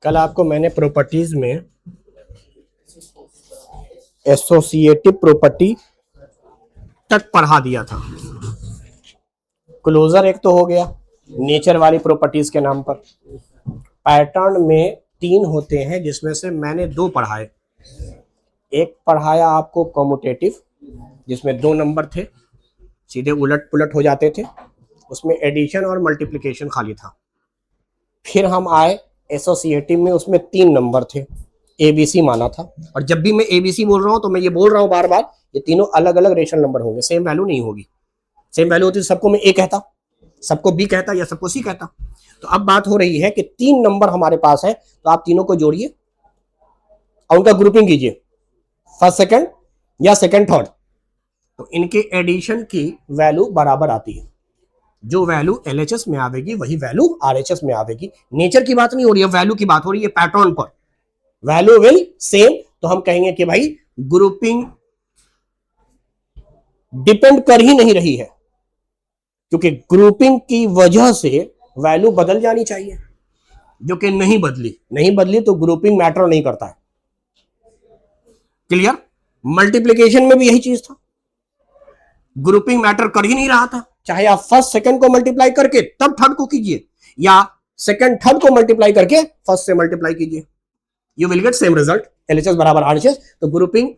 कल आपको मैंने प्रॉपर्टीज में एसोसिएटिव प्रॉपर्टी तक पढ़ा दिया था। क्लोजर एक तो हो गया नेचर वाली प्रॉपर्टीज के नाम पर। पैटर्न में 3 होते हैं जिसमें से मैंने 2 पढ़ाए। एक पढ़ाया आपको कॉम्यूटेटिव जिसमें 2 नंबर थे, सीधे उलट पुलट हो जाते थे, उसमें एडिशन और मल्टीप्लिकेशन खाली था। फिर हम आए एसोसिएटिव में, उसमें 3 नंबर थे, एबीसी माना था। और जब भी मैं एबीसी बोल रहा हूं तो मैं ये बोल रहा हूं बार बार, ये तीनों अलग अलग रेशनल नंबर होंगे, सेम वैल्यू नहीं होगी। सेम वैल्यू होती तो सबको मैं ए कहता, सबको बी कहता या सबको सी कहता। तो अब बात हो रही है कि 3 नंबर हमारे पास है, तो आप तीनों को जोड़िए और उनका ग्रुपिंग कीजिए, फर्स्ट सेकंड या सेकंड थर्ड। तो इनके एडिशन की वैल्यू बराबर आती है। जो वैल्यू एलएचएस में आवेगी वही वैल्यू आरएचएस में आवेगी। नेचर की बात नहीं हो रही है, वैल्यू की बात हो रही है। पैटर्न पर वैल्यू विल सेम, तो हम कहेंगे कि भाई ग्रुपिंग डिपेंड कर ही नहीं रही है, क्योंकि ग्रुपिंग की वजह से वैल्यू बदल जानी चाहिए, जो कि नहीं बदली तो ग्रुपिंग मैटर नहीं करता है। क्लियर? मल्टीप्लिकेशन में भी यही चीज था, ग्रुपिंग मैटर कर ही नहीं रहा था। चाहे आप फर्स्ट सेकंड को मल्टीप्लाई करके तब थर्ड को कीजिए, या सेकंड थर्ड को मल्टीप्लाई करके फर्स्ट से मल्टीप्लाई कीजिए, you will get same result, LHS बराबर आरएचएस। तो ग्रुपिंग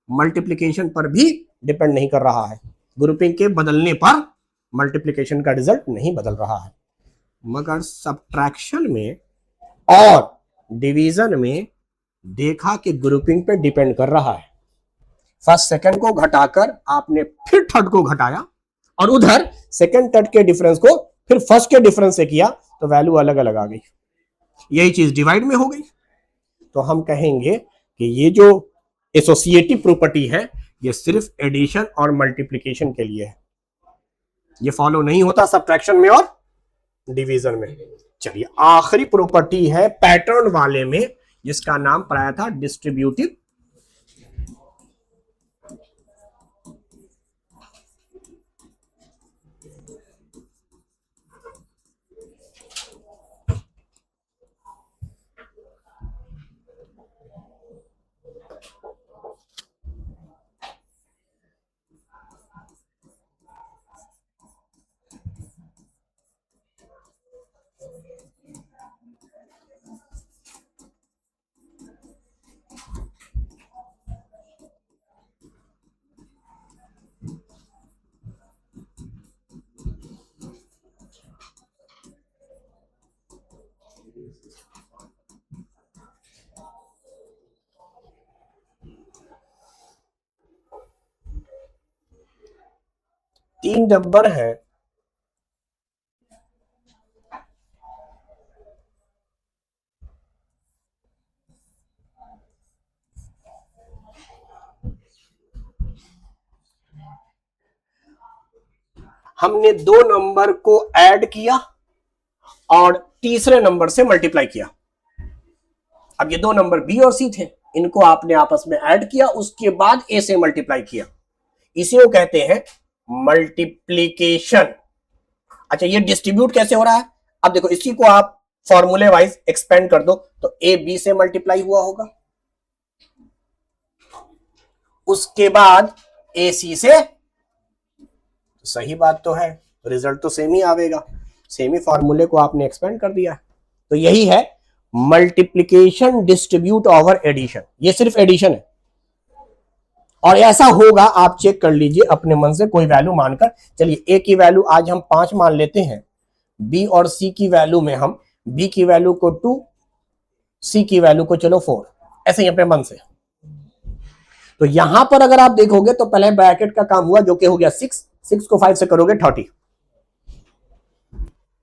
मल्टीप्लिकेशन पर भी डिपेंड नहीं कर रहा है, ग्रुपिंग के बदलने पर मल्टीप्लिकेशन का रिजल्ट नहीं बदल रहा है। मगर सब्ट्रैक्शन में और डिवीजन में देखा कि ग्रुपिंग पे डिपेंड कर रहा है। फर्स्ट सेकंड को घटाकर आपने फिर थर्ड को घटाया, और उधर सेकंड थर्ड के डिफरेंस को फिर फर्स्ट के डिफरेंस से किया, तो वैल्यू अलग अलग आ गई। यही चीज डिवाइड में हो गई। तो हम कहेंगे कि ये जो एसोसिएटिव प्रॉपर्टी है, ये सिर्फ एडिशन और मल्टीप्लिकेशन के लिए है, ये फॉलो नहीं होता सब्ट्रैक्शन में और डिवीजन में। चलिए, आखिरी प्रॉपर्टी है पैटर्न वाले में, जिसका नाम पढ़ाया था डिस्ट्रीब्यूटिव तीन नंबर है। हमने 2 नंबर को ऐड किया और तीसरे नंबर से मल्टीप्लाई किया। अब ये 2 नंबर बी और सी थे, इनको आपने आपस में ऐड किया, उसके बाद ए से मल्टीप्लाई किया, इसे वो कहते हैं मल्टीप्लीकेशन। अच्छा, ये डिस्ट्रीब्यूट कैसे हो रहा है? अब देखो, इसी को आप फॉर्मूले वाइज एक्सपेंड कर दो, तो ए बी से मल्टीप्लाई हुआ होगा, उसके बाद ए सी से। सही बात तो है, रिजल्ट तो सेम ही आवेगा, सेम ही फॉर्मूले को आपने एक्सपेंड कर दिया। तो यही है मल्टीप्लिकेशन डिस्ट्रीब्यूट ओवर एडिशन। ये सिर्फ एडिशन है, और ऐसा होगा, आप चेक कर लीजिए अपने मन से कोई वैल्यू मानकर। चलिए, ए की वैल्यू आज हम 5 मान लेते हैं, बी और सी की वैल्यू में हम बी की वैल्यू को 2, सी की वैल्यू को चलो 4, ऐसे ही अपने मन से। तो यहां पर अगर आप देखोगे तो पहले ब्रैकेट का काम हुआ, जो कि हो गया 6 को 5 से करोगे 30।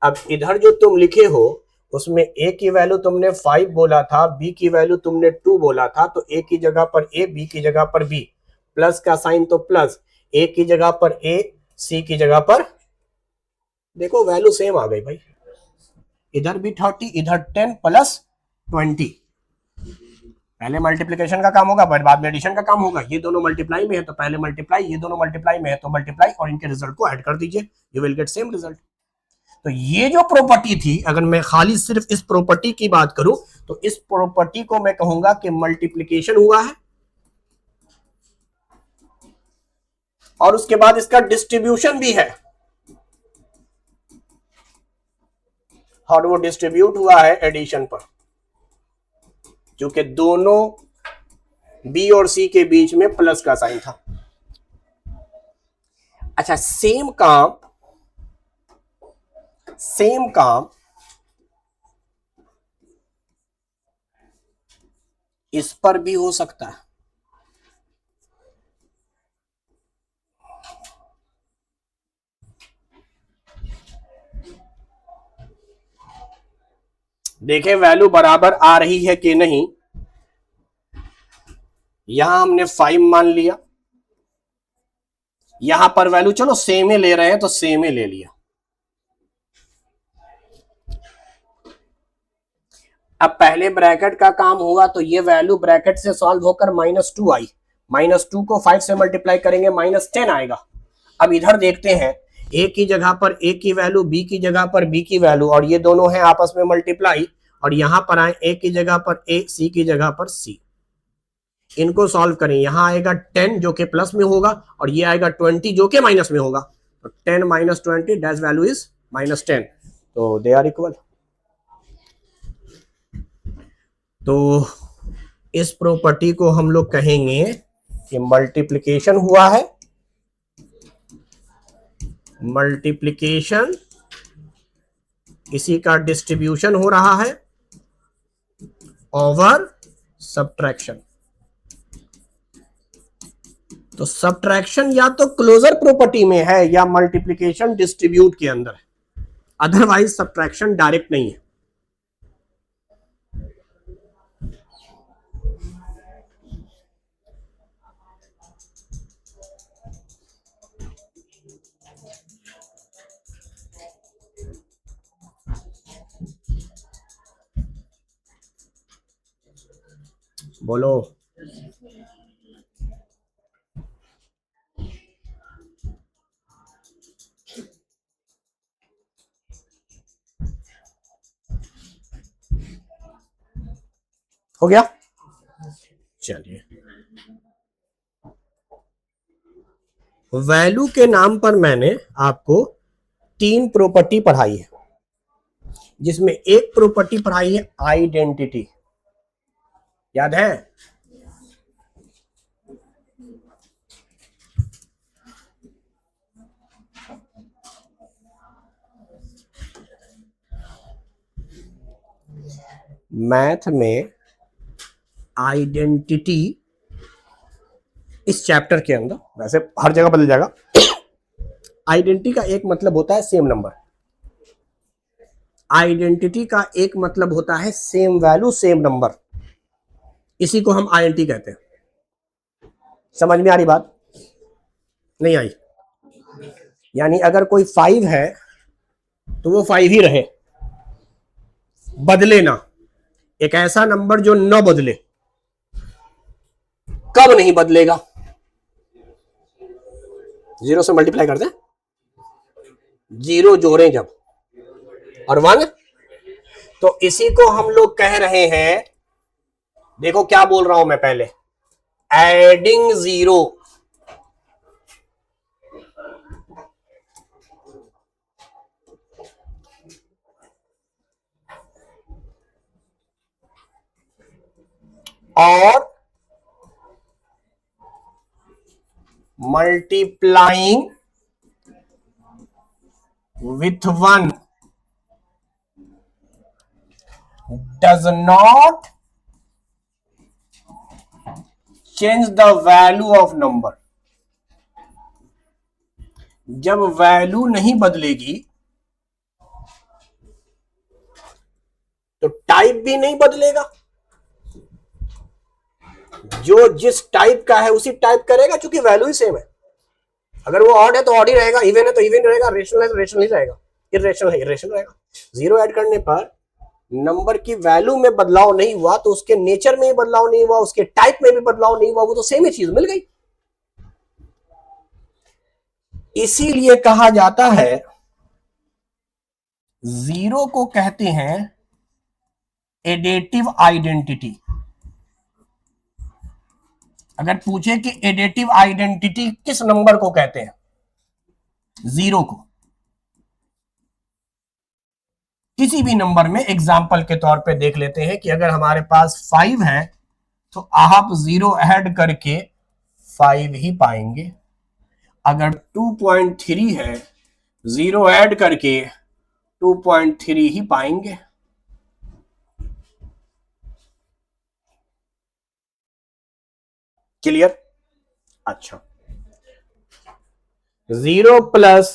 अब इधर जो तुम लिखे हो उसमें ए की वैल्यू तुमने 5 बोला था, बी की वैल्यू तुमने 2 बोला था, तो ए की जगह पर ए, बी की जगह पर बी, प्लस का साइन तो प्लस, ए की जगह पर ए, सी की जगह पर, देखो वैल्यू सेम आ गई भाई। इधर भी 30, इधर 10 प्लस 20। पहले मल्टीप्लिकेशन का काम होगा, बाद में एडिशन का काम होगा। ये दोनों मल्टीप्लाई में है तो पहले मल्टीप्लाई, ये दोनों मल्टीप्लाई में है तो मल्टीप्लाई, और इनके रिजल्ट को ऐड कर दीजिए, you will get same result. तो ये जो प्रॉपर्टी थी, अगर मैं खाली सिर्फ इस प्रॉपर्टी की बात करूं तो इस प्रॉपर्टी को मैं कहूंगा कि मल्टीप्लिकेशन हुआ है, और उसके बाद इसका डिस्ट्रीब्यूशन भी है, और वो डिस्ट्रीब्यूट हुआ है एडिशन पर, क्योंकि दोनों बी और सी के बीच में प्लस का साइन था। अच्छा, सेम काम इस पर भी हो सकता है। देखें वैल्यू बराबर आ रही है कि नहीं। यहां हमने 5 मान लिया, यहां पर वैल्यू चलो सेम ही ले रहे हैं तो सेम ही ले लिया। अब पहले ब्रैकेट का काम हुआ तो ये वैल्यू ब्रैकेट से सॉल्व होकर -2 आई, -2 को 5 से मल्टीप्लाई करेंगे -10 आएगा। अब इधर देखते हैं, ए की जगह पर ए की वैल्यू, बी की जगह पर बी की वैल्यू, और ये दोनों हैं आपस में मल्टीप्लाई, और यहां पर आए ए की जगह पर ए, सी की जगह पर सी। इनको सॉल्व करें, यहां आएगा 10 जो कि प्लस में होगा, और ये आएगा 20 जो कि माइनस में होगा। तो 10 - 20 डैश वैल्यू इज -10, तो दे आर इक्वल। तो इस प्रॉपर्टी को हम लोग कहेंगे कि मल्टीप्लिकेशन हुआ है, मल्टीप्लिकेशन इसी का डिस्ट्रीब्यूशन हो रहा है ओवर सब्ट्रैक्शन। तो सब्ट्रैक्शन या तो क्लोजर प्रॉपर्टी में है या मल्टीप्लिकेशन डिस्ट्रीब्यूट के अंदर है, अदरवाइज सब्ट्रैक्शन डायरेक्ट नहीं है। बोलो। हो गया? चलिए, वैल्यू के नाम पर मैंने आपको 3 प्रॉपर्टी पढ़ाई है, जिसमें एक प्रॉपर्टी पढ़ाई है आइडेंटिटी, याद है? मैथ में आइडेंटिटी इस चैप्टर के अंदर, वैसे हर जगह बदल जाएगा, आइडेंटिटी का एक मतलब होता है सेम नंबर, आइडेंटिटी का एक मतलब होता है सेम वैल्यू सेम नंबर, इसी को हम आइडेंटिटी कहते हैं। समझ में आ रही बात? नहीं आई? यानी अगर कोई 5 है तो वो 5 ही रहे, बदले ना। एक ऐसा नंबर जो न बदले, कब नहीं बदलेगा? 0 से मल्टीप्लाई कर दें, 0 जोड़ें जब, और 1, तो इसी को हम लोग कह रहे हैं, देखो क्या बोल रहा हूं मैं पहले, एडिंग 0। और multiplying with 1 does not change the value of number। जब वैल्यू नहीं बदलेगी तो टाइप भी नहीं बदलेगा, जो जिस टाइप का है उसी टाइप करेगा, क्योंकि वैल्यू ही सेम है। अगर वो ऑड है तो ऑड ही रहेगा, इवन है तो इवन रहेगा, रेशनल है तो रेशनल ही रहेगा, इर्रेशनल है इर्रेशनल रहेगा। 0 ऐड करने पर नंबर की वैल्यू में बदलाव नहीं हुआ तो उसके नेचर में ही बदलाव नहीं हुआ, उसके टाइप में भी बदलाव नहीं हुआ, वो तो सेम ही चीज मिल गई। इसीलिए कहा जाता है जीरो को कहते हैं एडेटिव आइडेंटिटी। अगर पूछे कि एडेटिव आइडेंटिटी किस नंबर को कहते हैं, जीरो को। किसी भी नंबर में एग्जाम्पल के तौर पे देख लेते हैं कि अगर हमारे पास 5 है तो आप जीरो ऐड करके 5 ही पाएंगे। अगर 2.3 है, जीरो ऐड करके 2.3 ही पाएंगे। क्लियर? अच्छा, 0 plus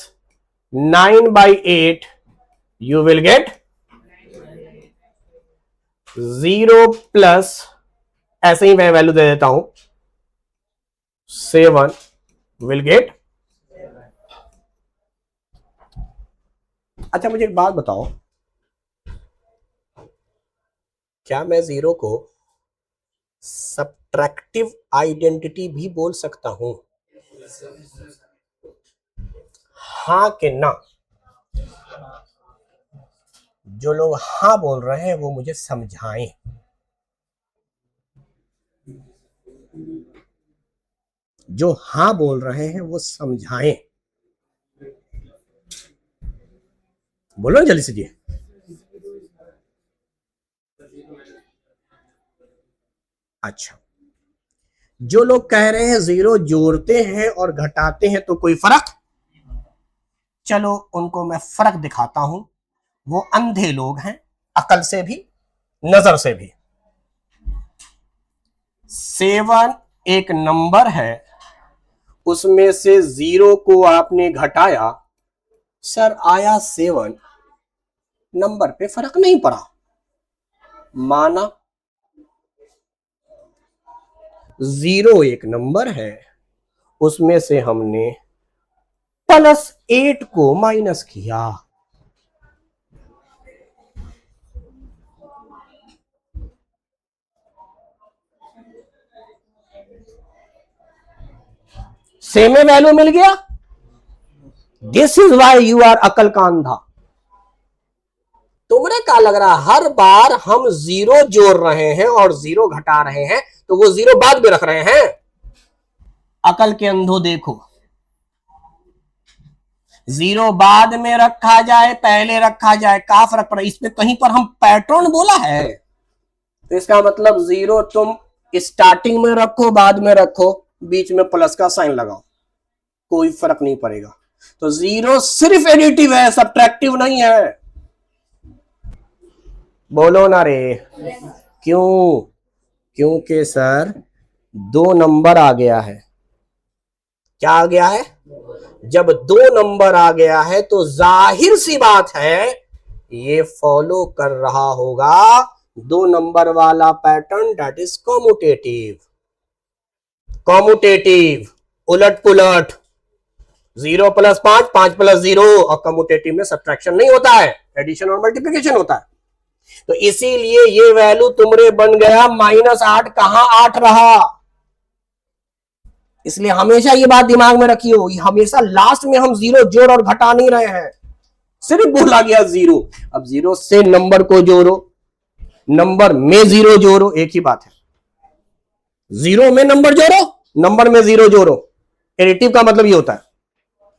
9/8 you will get 0 plus, ऐसे ही मैं वैल्यू दे देता हूं, 7 will get। अच्छा, मुझे एक बात बताओ, क्या मैं जीरो को सब्ट्रैक्टिव आइडेंटिटी भी बोल सकता हूं? हाँ कि ना? जो लोग हाँ बोल रहे हैं वो मुझे समझाएं। जो हाँ बोल रहे हैं वो समझाएं। बोलो ना जल्दी से जी। अच्छा, जो लोग कह रहे हैं जीरो जोड़ते हैं और घटाते हैं तो कोई फर्क, चलो उनको मैं फर्क दिखाता हूं। वो अंधे लोग हैं, अकल से भी नजर से भी। 7 एक नंबर है, उसमें से जीरो को आपने घटाया, सर आया 7, नंबर पे फर्क नहीं पड़ा, माना। जीरो एक नंबर है, उसमें से हमने +8 को माइनस किया, सेम वैल्यू मिल गया। This is why you are अकल का अंधा। तुमने क्या लग रहा, हर बार हम जीरो जोड़ रहे हैं और जीरो घटा रहे हैं तो वो जीरो बाद में रख रहे हैं? अकल के अंधो देखो, जीरो बाद में रखा जाए पहले रखा जाए, का फर्क पड़ा? इसमें कहीं पर हम पैटर्न बोला है? तो इसका मतलब जीरो तुम स्टार्टिंग में रखो बाद में रखो, बीच में प्लस का साइन लगाओ, कोई फर्क नहीं पड़ेगा। तो जीरो सिर्फ एडिटिव है, सब्ट्रैक्टिव नहीं है। बोलो ना रे। क्यों? क्योंकि सर 2 नंबर आ गया है। क्या आ गया है? जब 2 नंबर आ गया है तो जाहिर सी बात है ये फॉलो कर रहा होगा 2 नंबर वाला pattern, that is commutative. Commutative, उलट पुलट, 0 + 5, 5 + 0। और कम्यूटेटिव में सब्ट्रैक्शन नहीं होता है, एडिशन और मल्टीप्लिकेशन होता है। तो इसीलिए ये वैल्यू तुमरे बन गया -8। कहां 8 रहा? इसलिए हमेशा ये बात दिमाग में रखियो, हमेशा लास्ट में हम जीरो जोड़ और घटा नहीं रहे हैं, सिर्फ बोला गया जीरो। अब जीरो से नंबर को जोड़ो, नंबर में जीरो जोड़ो, एक ही बात है। जीरो में नंबर जोड़ो, नंबर में जीरो जोड़ो। एडिटिव का मतलब ये होता है,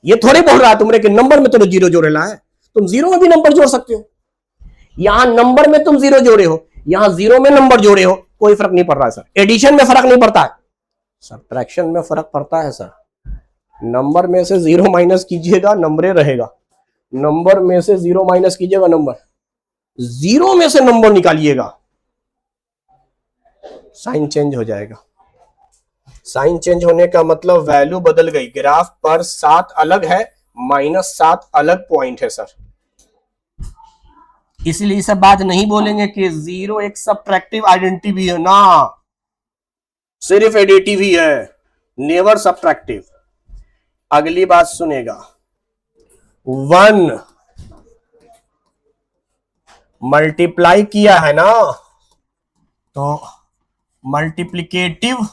ये थोड़े बोल रहा है तुमने कि नंबर में तो जीरो जोड़ेला है, तुम जीरो में भी नंबर जोड़ सकते हो। यहां नंबर में तुम जीरो जोड़े हो, यहां जीरो में नंबर जोड़े हो, कोई फर्क नहीं पड़ रहा है सर। एडिशन में फर्क नहीं पड़ता है, सब्ट्रैक्शन में फर्क पड़ता है सर। नंबर में से जीरो माइनस कीजिएगा, नंबर रहेगा। नंबर में से जीरो माइनस कीजिएगा, नंबर। जीरो में से नंबर निकालिएगा, साइन चेंज हो जाएगा। साइन चेंज होने का मतलब वैल्यू बदल गई। ग्राफ पर 7 अलग है, -7 अलग पॉइंट है सर। इसलिए सब बात नहीं बोलेंगे कि जीरो एक सब्ट्रैक्टिव आइडेंटिटी भी है ना, सिर्फ एडिटिव ही है, नेवर सब्ट्रैक्टिव। अगली बात सुनेगा, 1 मल्टीप्लाई किया है ना, तो मल्टीप्लिकेटिव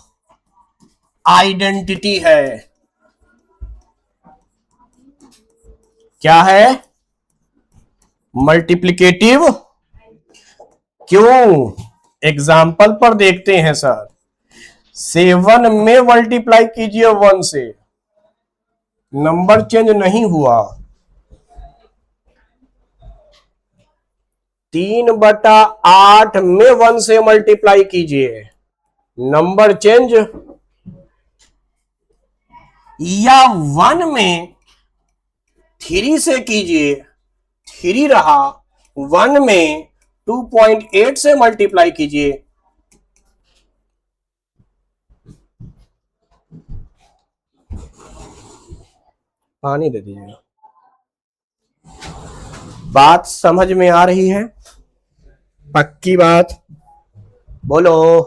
आइडेंटिटी है। क्या है? मल्टीप्लिकेटिव क्यों? एग्जाम्पल पर देखते हैं सर। 7 में मल्टीप्लाई कीजिए 1 से, नंबर चेंज नहीं हुआ। 3/8 में 1 से मल्टीप्लाई कीजिए, नंबर चेंज। या 1 में 3 से कीजिए, 3 रहा। 1 में 2.8 से मल्टीप्लाई कीजिए, पानी दे दीजिएगा। बात समझ में आ रही है? पक्की बात बोलो।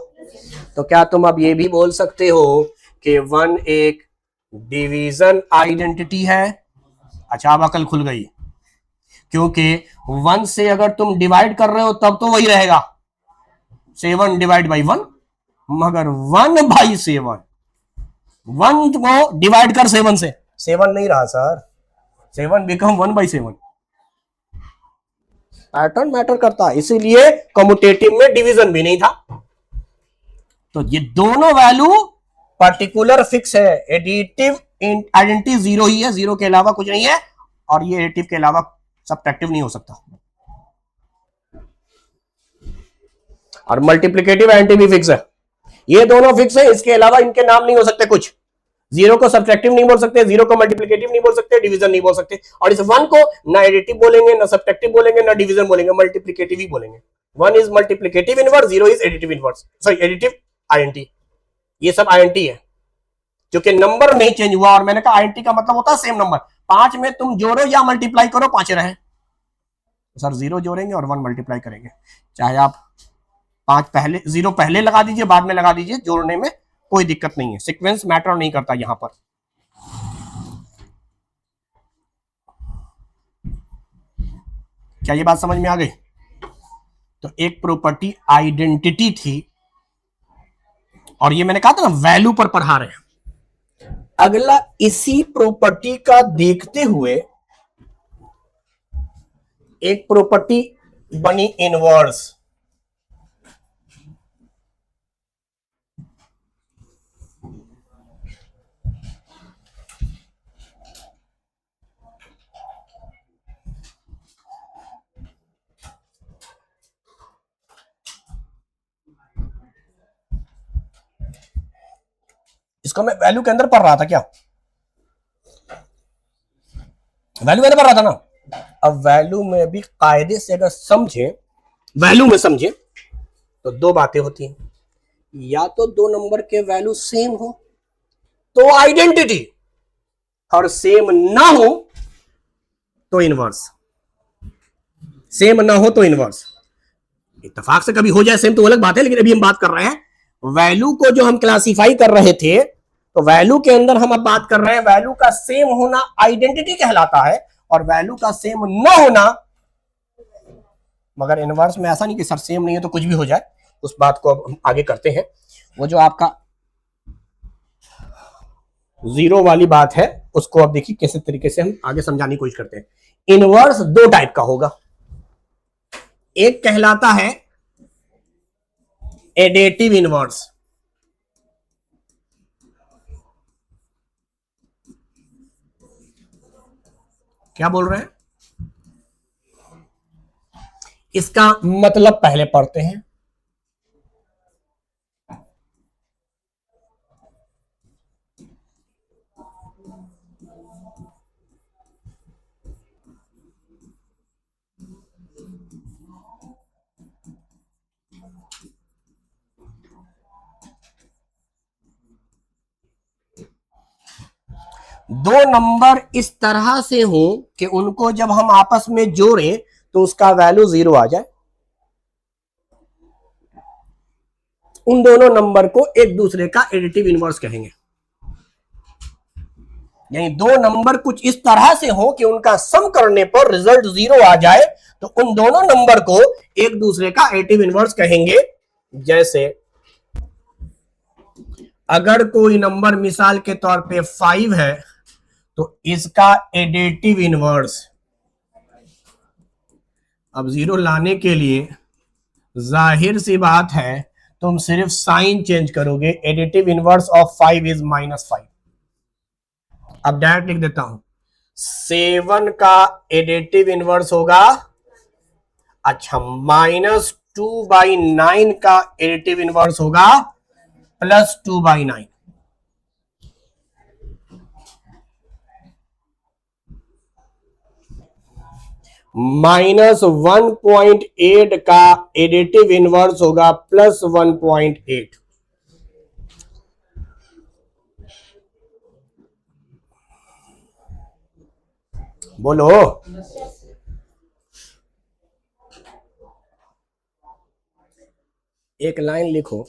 तो क्या तुम अब ये भी बोल सकते हो कि 1 एक डिवीजन आइडेंटिटी है? अच्छा, अब अकल खुल गई, क्योंकि 1 से अगर तुम डिवाइड कर रहे हो तब तो वही रहेगा 7 डिवाइड बाई 1, मगर 1/7, 1 को डिवाइड कर 7 से, 7 नहीं रहा सर, 7 बिकम 1/7। पैटर्न मैटर करता है, इसीलिए कम्यूटेटिव में डिवीजन भी नहीं था। तो ये दोनों वैल्यू पर्टिकुलर फिक्स है। एडिटिव आइडेंटिटी 0 ही है, 0 के अलावा कुछ नहीं है, और ये एडिटिव के अलावा सब्ट्रैक्टिव नहीं हो सकता। और मल्टीप्लिकेटिव आइडेंटिटी भी फिक्स है। ये दोनों फिक्स है, इसके अलावा इनके नाम नहीं हो सकते कुछ। 0 को सब्ट्रैक्टिव नहीं बोल सकते, 0 को मल्टीप्लिकेटिव नहीं बोल सकते, डिवीजन नहीं बोल सकते, और इस 1 को ना एडिटिव बोलेंगे, ना सब्ट्रैक्टिव बोलेंगे, ना डिवीजन बोलेंगे, मल्टीप्लिकेटिव ही बोलेंगे। 1 is multiplicative inverse, 0 is additive inverse, sorry additive identity. ये सब आइडेंटिटी है, क्योंकि नंबर नहीं चेंज हुआ। और मैंने कहा आइडेंटिटी का मतलब होता है सेम नंबर। 5 में तुम जोड़ो या मल्टीप्लाई करो, 5 रहे। सर 0 जोड़ेंगे और 1 मल्टीप्लाई करेंगे, चाहे आप 5 पहले 0 पहले लगा दीजिए, बाद में लगा दीजिए, जोड़ने में कोई दिक्कत नहीं है। सीक्वेंस मैटर नहीं करता यहां पर। क्या ये बात समझ में आ गई? तो एक प्रॉपर्टी आइडेंटिटी थी, और ये मैंने कहा था ना वैल्यू पर पढ़ा रहे हैं। अगला इसी प्रॉपर्टी का देखते हुए एक प्रॉपर्टी बनी इनवर्स। इसको मैं वैल्यू के अंदर पढ़ रहा था क्या? वैल्यू के अंदर पढ़ रहा था ना। अब वैल्यू में भी कायदे से अगर समझे, वैल्यू में समझे, तो 2 बातें होती हैं। या तो 2 नंबर के वैल्यू सेम हो तो आइडेंटिटी, और सेम ना हो तो इनवर्स। सेम ना हो तो इनवर्स। इत्तेफाक से कभी हो जाए सेम तो अलग बात है, लेकिन अभी हम बात कर रहे हैं वैल्यू को जो हम क्लासिफाई कर रहे थे, तो वैल्यू के अंदर हम अब बात कर रहे हैं वैल्यू का सेम होना आइडेंटिटी कहलाता है, और वैल्यू का सेम न होना, मगर इनवर्स में ऐसा नहीं कि सर सेम नहीं है तो कुछ भी हो जाए। उस बात को अब हम आगे करते हैं। वो जो आपका 0 वाली बात है, उसको अब देखिए कैसे तरीके से हम आगे समझाने की कोशिश करते हैं। इनवर्स 2 टाइप का होगा। एक कहलाता है एडेटिव इनवर्स। क्या बोल रहे हैं? इसका मतलब पहले पढ़ते हैं। दो नंबर इस तरह से हो कि उनको जब हम आपस में जोड़ें तो उसका वैल्यू 0 आ जाए। उन दोनों नंबर को एक दूसरे का एडिटिव इनवर्स कहेंगे। यानी 2 नंबर कुछ इस तरह से हो कि उनका सम करने पर रिजल्ट 0 आ जाए, तो उन दोनों नंबर को एक दूसरे का एडिटिव इनवर्स कहेंगे। जैसे अगर कोई नंबर मिसाल के तौर पे 5 है, तो इसका एडिटिव इनवर्स अब जीरो लाने के लिए जाहिर सी बात है तुम सिर्फ साइन चेंज करोगे। Additive inverse of 5 is -5। अब डायरेक्ट लिख देता हूं, 7 का एडिटिव इनवर्स होगा, अच्छा, -2/9 का एडिटिव इनवर्स होगा +2/9। -1.8 का एडिटिव इनवर्स होगा +1.8। बोलो। एक लाइन लिखो,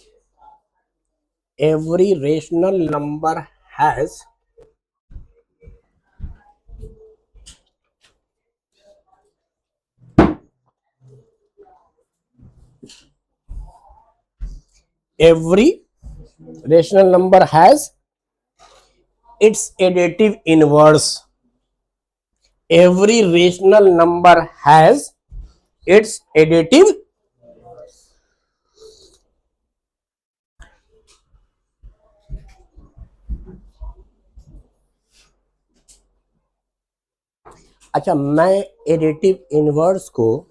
every rational number has every rational number has its additive inverse। every rational number has its additive अच्छा, मैं एडिटिव इनवर्स को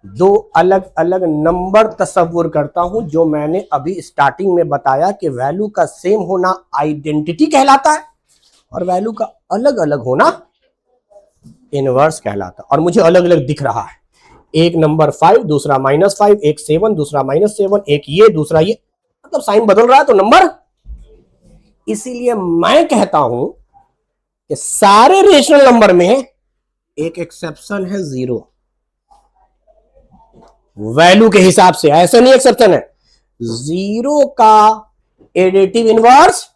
दो अलग अलग नंबर तस्वुर करता हूं, जो मैंने अभी स्टार्टिंग में बताया कि वैल्यू का सेम होना आइडेंटिटी कहलाता है और वैल्यू का अलग अलग होना इनवर्स कहलाता है। और मुझे अलग अलग दिख रहा है, एक नंबर 5, दूसरा -5, एक 7, दूसरा -7, एक ये दूसरा ये, मतलब साइन बदल रहा है तो नंबर। इसीलिए मैं कहता हूं कि सारे रेशनल नंबर में एक एक्सेप्शन है, जीरो। वैल्यू के हिसाब से ऐसा नहीं एक्सेप्शन है, जीरो का एडिटिव इनवर्स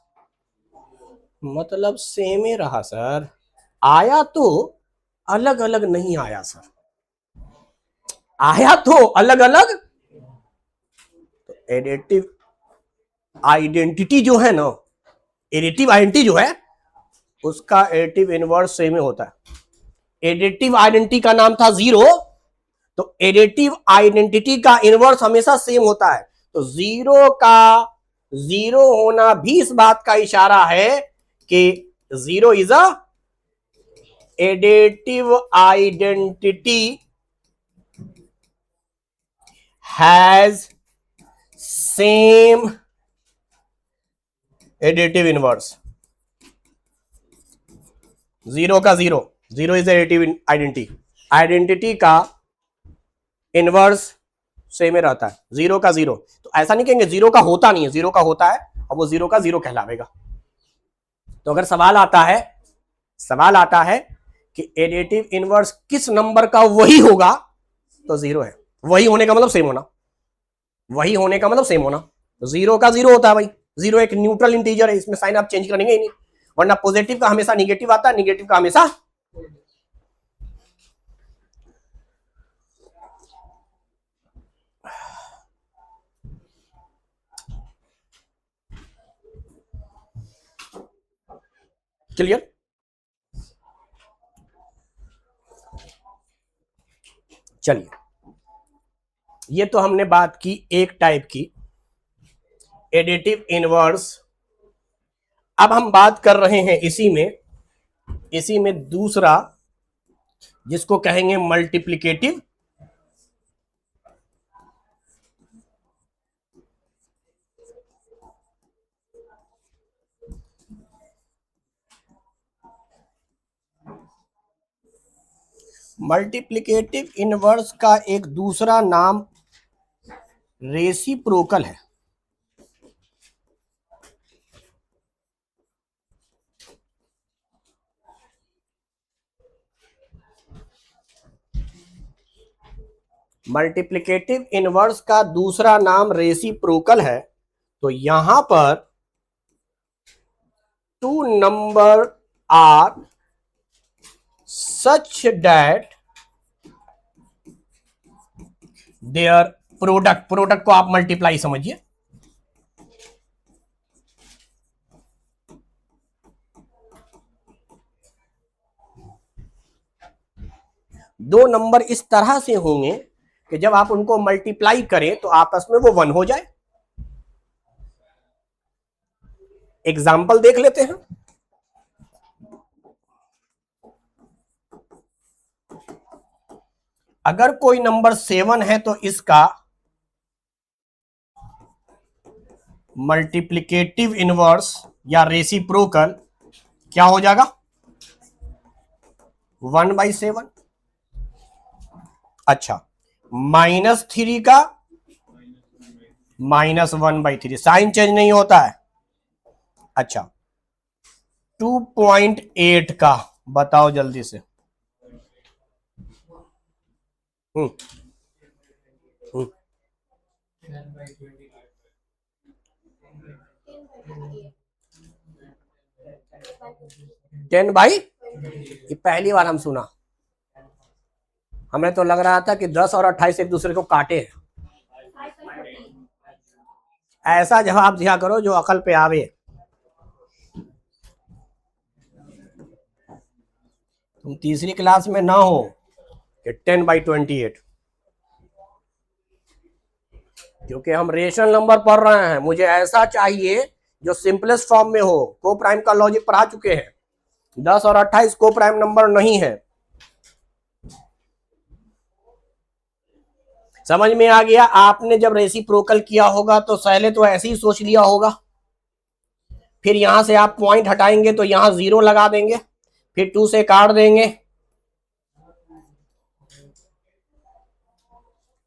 मतलब सेम ही रहा सर, आया तो अलग अलग नहीं आया सर, आया तो अलग अलग। तो एडिटिव आइडेंटिटी जो है ना, एडिटिव आइडेंटिटी जो है उसका एडिटिव इनवर्स सेम ही होता है। एडिटिव आइडेंटिटी का नाम था जीरो, तो एडिटिव आइडेंटिटी का इनवर्स हमेशा सेम होता है। तो जीरो का जीरो होना भी इस बात का इशारा है कि zero is a additive identity has same additive inverse. Zero का zero, zero is additive identity, identity का इनवर्स सेम ही रहता है, जीरो का जीरो। तो ऐसा नहीं कहेंगे जीरो का होता नहीं है, जीरो का होता है और वो जीरो का जीरो कहलावेगा। तो अगर सवाल आता है कि एडिटिव इनवर्स किस नंबर का वही होगा, तो जीरो है। वही होने का मतलब सेम होना, वही होने का मतलब सेम होना। तो जीरो का जीरो होता है भाई, जीरो एक न्यूट्रल इंटीजर है, इसमें साइन आप चेंज करेंगे ही नहीं, वरना पॉजिटिव का हमेशा निगेटिव आता है, निगेटिव का हमेशा। क्लियर? चलिए, ये तो हमने बात की एक टाइप की एडिटिव इनवर्स। अब हम बात कर रहे हैं इसी में दूसरा, जिसको कहेंगे मल्टीप्लिकेटिव। मल्टीप्लिकेटिव इनवर्स का एक दूसरा नाम रेसिप्रोकल है। मल्टीप्लिकेटिव इनवर्स का दूसरा नाम रेसिप्रोकल है। तो यहां पर two number are such that their product को आप मल्टीप्लाई समझिए, दो नंबर इस तरह से होंगे कि जब आप उनको मल्टीप्लाई करें तो आपस में वो 1 हो जाए। एग्जाम्पल देख लेते हैं। अगर कोई नंबर 7 है तो इसका मल्टीप्लिकेटिव इनवर्स या रेसिप्रोकल क्या हो जाएगा? 1/7। अच्छा, -3 का -1/3, साइन चेंज नहीं होता है। अच्छा, 2.8 का बताओ जल्दी से। हम्म 10/, ये पहली बार हम सुना। हमें तो लग रहा था कि 10 और 28 एक दूसरे को काटे हैं। ऐसा जवाब दिया करो जो अकल पे आवे। तुम तीसरी क्लास में ना हो कि 10/28, क्योंकि हम रेशनल नंबर पढ़ रहे हैं। मुझे ऐसा चाहिए जो सिंपलेस्ट फॉर्म में हो। को प्राइम का लॉजिक पढ़ा चुके हैं। 10 और 28 को प्राइम नंबर नहीं है। समझ में आ गया? आपने जब रेसिप्रोकल किया होगा तो पहले तो ऐसे ही सोच लिया होगा, फिर यहां से आप पॉइंट हटाएंगे तो यहां 0 लगा देंगे, फिर 2 से काट देंगे,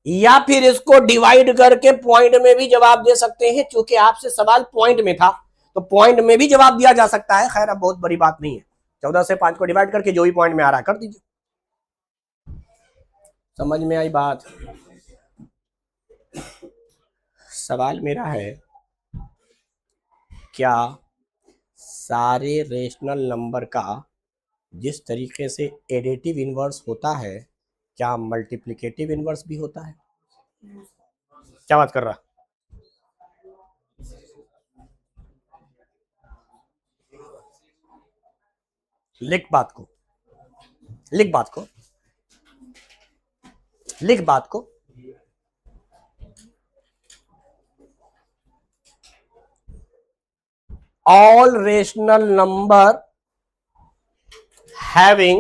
या फिर इसको डिवाइड करके पॉइंट में भी जवाब दे सकते हैं। क्योंकि आपसे सवाल पॉइंट में था तो पॉइंट में भी जवाब दिया जा सकता है। खैर, अब बहुत बड़ी बात नहीं है। 14 से 5 को डिवाइड करके जो भी पॉइंट में आ रहा है कर दीजिए। समझ में आई बात? सवाल मेरा है, क्या सारे रेशनल नंबर का जिस तरीके से एडिटिव इनवर्स होता है, क्या मल्टीप्लिकेटिव इनवर्स भी होता है? क्या बात कर रहा? लिख बात को, लिख बात को, लिख बात को। All rational number having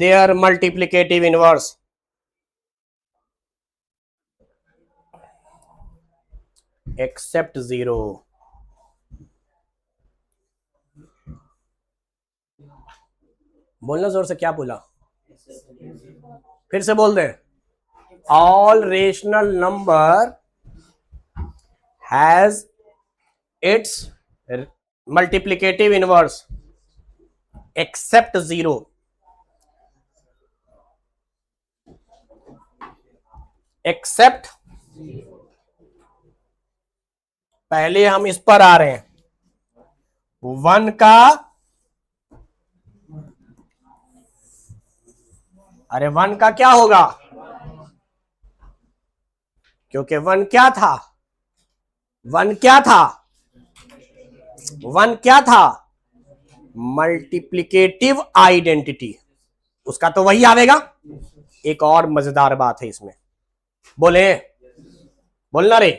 their multiplicative inverse except 0। बोलना जोर से, क्या बोला? फिर से बोल दे। All rational number has its multiplicative inverse except 0। Except, पहले हम इस पर आ रहे हैं। 1 का, अरे 1 का क्या होगा? क्योंकि 1 क्या था? 1 क्या था? 1 क्या था? Multiplicative identity. उसका तो वही आवेगा। एक और मजेदार बात है इसमें, बोले, बोलना रे।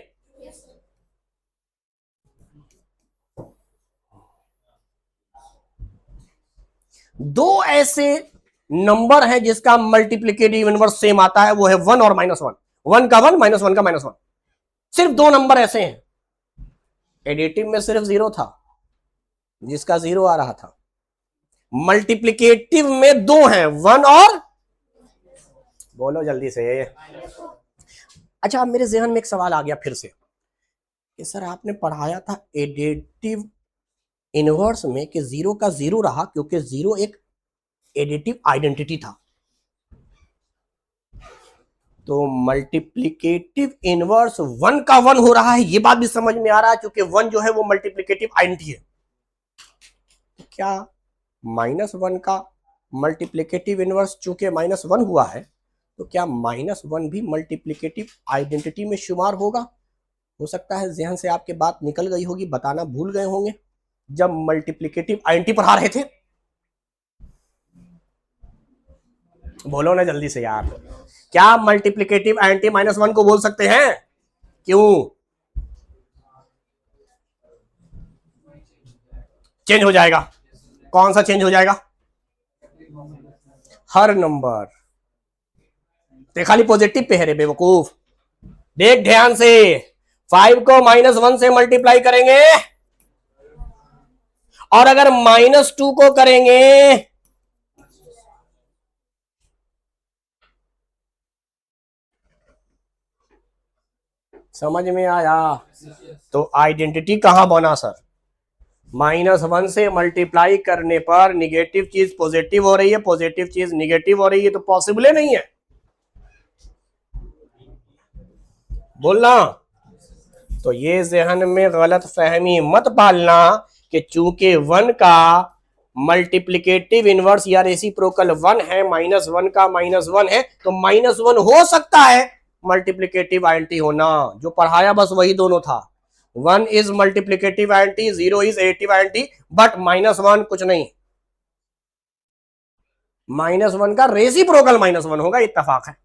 दो ऐसे नंबर हैं जिसका मल्टीप्लिकेटिव इनवर्स सेम आता है, वो है 1 और -1। 1 का 1, -1 का -1। सिर्फ दो नंबर ऐसे हैं। एडिटिव में सिर्फ 0 था जिसका 0 आ रहा था। मल्टीप्लिकेटिव में दो हैं, 1 और, बोलो जल्दी से। अच्छा, अब मेरे जहन में एक सवाल आ गया फिर से कि सर आपने पढ़ाया था एडिटिव इनवर्स में कि 0 का 0 रहा क्योंकि 0 एक एडिटिव आइडेंटिटी था। तो मल्टीप्लिकेटिव इनवर्स 1 का 1 हो रहा है, ये बात भी समझ में आ रहा है क्योंकि 1 जो है वो मल्टीप्लिकेटिव आइडेंटिटी है। क्या -1 का मल्टीप्लिकेटिव इनवर्स चूंकि -1 हुआ है तो क्या -1 भी मल्टीप्लिकेटिव आइडेंटिटी में शुमार होगा? हो सकता है जहन से आपके बात निकल गई होगी, बताना भूल गए होंगे जब मल्टीप्लिकेटिव आईएनटी पढ़ा रहे थे। बोलो ना जल्दी से यार, क्या मल्टीप्लिकेटिव आईएनटी -1 को बोल सकते हैं? क्यों चेंज हो जाएगा? कौन सा चेंज हो जाएगा? हर नंबर। ते खाली पॉजिटिव पे है रे बेवकूफ। देख ध्यान से, 5 को -1 से मल्टीप्लाई करेंगे और अगर -2 को करेंगे समझ में आया? तो आइडेंटिटी कहां बना सर? -1 से मल्टीप्लाई करने पर निगेटिव चीज पॉजिटिव हो रही है, पॉजिटिव चीज निगेटिव हो रही है, तो पॉसिबल ही नहीं है। बोलना। तो ये जहन में गलत फहमी मत पालना कि चूंकि 1 का मल्टीप्लिकेटिव इनवर्स या रेसिप्रोकल 1 है, -1 का -1 है, तो -1 हो सकता है मल्टीप्लिकेटिव आईएनटी होना। जो पढ़ाया बस वही दोनों था। 1 is multiplicative INT, 0 is additive INT, but -1 कुछ नहीं। -1 का रेसिप्रोकल -1 होगा, इत्तेफाक है,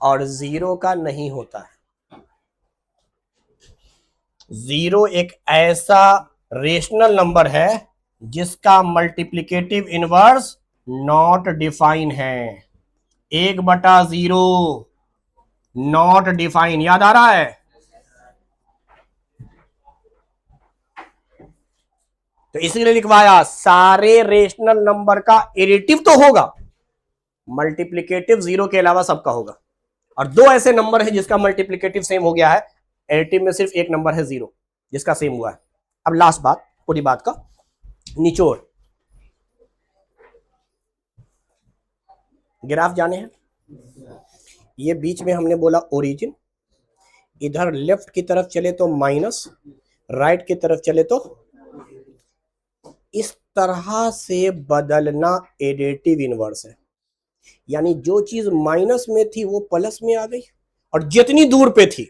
और 0 का नहीं होता है। 0 एक ऐसा रेशनल नंबर है जिसका मल्टीप्लिकेटिव इनवर्स नॉट डिफाइन है। 1/0 नॉट डिफाइन, याद आ रहा है? तो इसलिए लिखवाया सारे रेशनल नंबर का एडिटिव तो होगा, मल्टीप्लिकेटिव 0 के अलावा सबका होगा। और 2 ऐसे नंबर है जिसका मल्टीप्लिकेटिव सेम हो गया है, एडिटिव में सिर्फ एक नंबर है 0 जिसका सेम हुआ है। अब लास्ट बात, पूरी बात का निचोड़। ग्राफ जाने हैं, ये बीच में हमने बोला ओरिजिन, इधर लेफ्ट की तरफ चले तो माइनस, राइट की तरफ चले तो इस तरह से बदलना एडिटिव इनवर्स है। यानी जो चीज माइनस में थी वो प्लस में आ गई, और जितनी दूर पे थी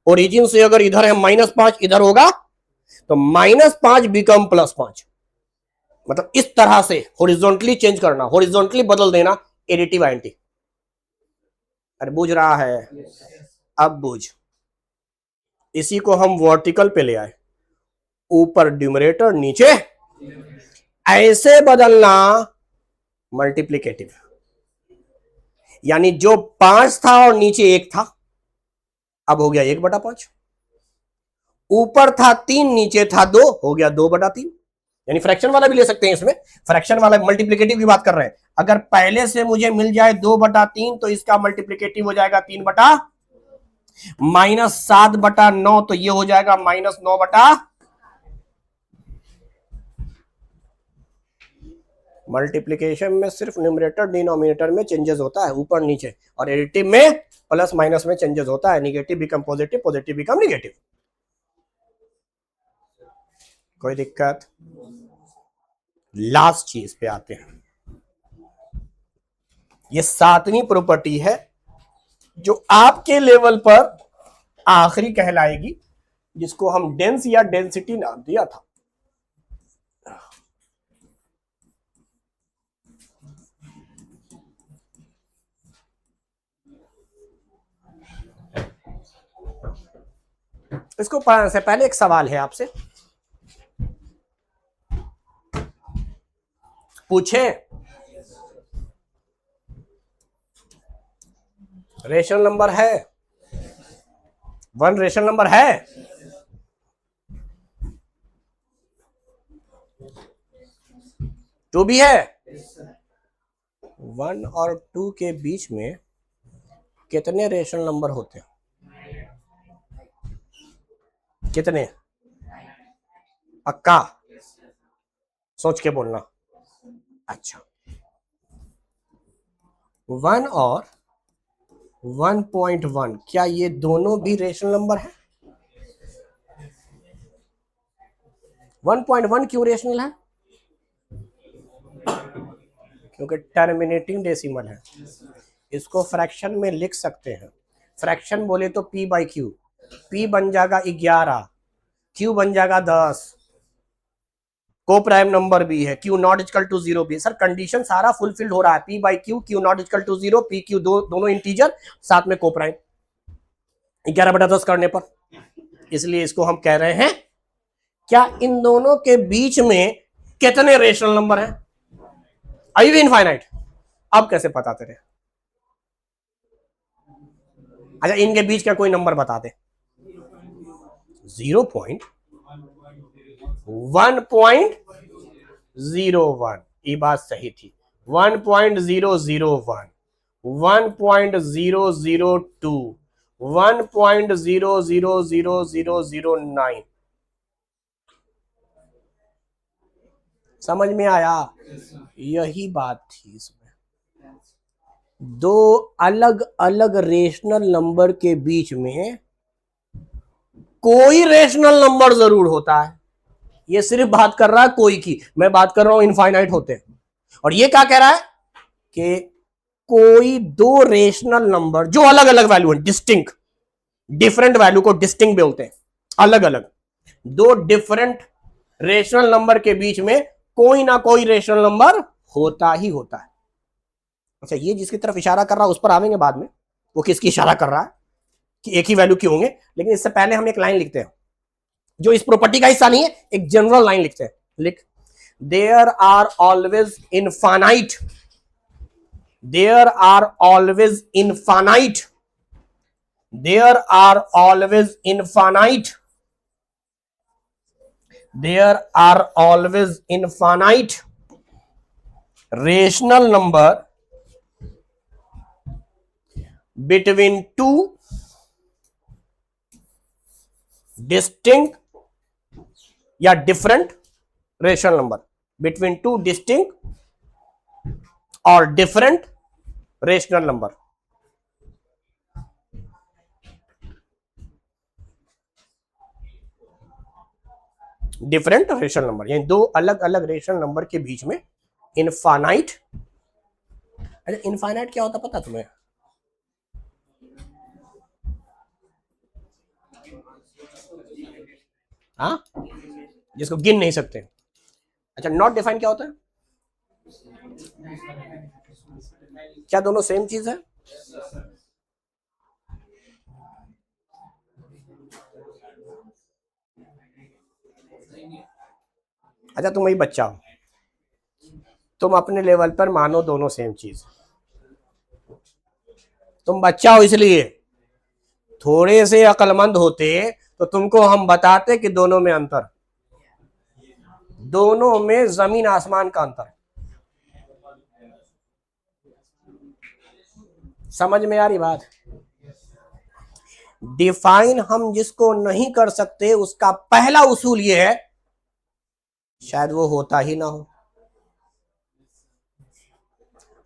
ओरिजिन से, अगर इधर है -5 इधर होगा तो -5 बिकम +5। मतलब इस तरह से हॉरिजॉन्टली चेंज करना, हॉरिजॉन्टली बदल देना एडिटिव आईएनटी। अरे बुझ रहा है? अब बुझ, इसी को हम वर्टिकल पे ले आए, ऊपर न्यूमरेटर नीचे, ऐसे बदलना मल्टीप्लिकेटिव। यानी जो 5 था और नीचे 1 था, अब हो गया 1/5। ऊपर था 3 नीचे था 2, हो गया 2/3। यानी फ्रैक्शन वाला भी ले सकते हैं, इसमें फ्रैक्शन वाला मल्टीप्लिकेटिव की बात कर रहे हैं। अगर पहले से मुझे मिल जाए 2/3 तो इसका मल्टीप्लिकेटिव हो जाएगा 3 बटा -7/9, तो ये हो जाएगा -9/। मल्टीप्लिकेशन में सिर्फ न्यूमरेटर डिनोमिनेटर में चेंजेस होता है, ऊपर नीचे, और एडिटिव में प्लस माइनस में चेंजेस होता है, negative become positive, positive become negative. कोई दिक्कत? लास्ट चीज पे आते हैं, ये 7वीं प्रॉपर्टी है जो आपके लेवल पर आखिरी कहलाएगी, जिसको हम डेंस या डेंसिटी नाम दिया था। इसको पढ़ने से पहले एक सवाल है आपसे, पूछे रेशनल नंबर है, 1 रेशनल नंबर है? 2 भी है? 1 और 2 के बीच में कितने रेशनल नंबर होते हैं? कितने? पक्का? सोच के बोलना। अच्छा, 1 और 1.1, क्या ये दोनों भी रेशनल नंबर है? 1.1 क्यों रेशनल है? क्योंकि टर्मिनेटिंग डेसिमल है। इसको फ्रैक्शन में लिख सकते हैं फ्रैक्शन बोले तो p बाई क्यू, p बन जाएगा 11, q बन जाएगा 10, को प्राइम नंबर भी है, q नॉट इक्वल टू 0 भी। सर कंडीशन सारा फुलफिल्ड हो रहा है, p by Q, q not equal to 0, p q दोनों इंटीजर, साथ में को प्राइम 11/10 करने पर। इसलिए इसको हम कह रहे हैं, क्या इन दोनों के बीच में कितने रेशनल नंबर हैं? आई वी इनफाइनाइट। अब कैसे पता तेरे? अच्छा इनके बीच का कोई नंबर बता दे। 1.01, ये बात सही थी। 1.001, 1.002, 1.0000009। समझ में आया? यही बात थी इसमें। दो अलग अलग रेशनल नंबर के बीच में कोई रेशनल नंबर जरूर होता है। ये सिर्फ बात कर रहा है कोई की, मैं बात कर रहा हूं इनफाइनाइट होते हैं। और ये क्या कह रहा है कि कोई दो रेशनल नंबर जो अलग अलग वैल्यू है, डिस्टिंक्ट, डिफरेंट वैल्यू को डिस्टिंक्ट बोलते हैं, अलग अलग दो डिफरेंट रेशनल नंबर के बीच में कोई ना कोई रेशनल नंबर होता ही होता है। अच्छा ये जिसकी तरफ इशारा कर रहा है उस पर आवेंगे बाद में, वो किसकी इशारा कर रहा है कि एक ही वैल्यू क्यों होंगे। लेकिन इससे पहले हम एक लाइन लिखते हैं जो इस प्रॉपर्टी का हिस्सा नहीं है, एक जनरल लाइन लिखते हैं। लिख, there are always infinite, there are always infinite, there are always infinite, there are always infinite rational number between two distinct या different rational number, between two distinct और different rational number। Different rational number यानी दो अलग अलग rational number के बीच में infinite. अच्छा infinite क्या होता पता तुम्हें? हाँ, जिसको गिन नहीं सकते। अच्छा नॉट डिफाइन क्या होता है? क्या दोनों सेम चीज है? अच्छा तुम ही बच्चा हो, तुम अपने लेवल पर मानो दोनों सेम चीज, तुम बच्चा हो इसलिए, थोड़े से अक्लमंद होते तो तुमको हम बताते कि दोनों में अंतर, दोनों में जमीन आसमान का अंतर। समझ में आ रही बात? डिफाइन हम जिसको नहीं कर सकते उसका पहला उसूल यह है शायद वो होता ही ना हो,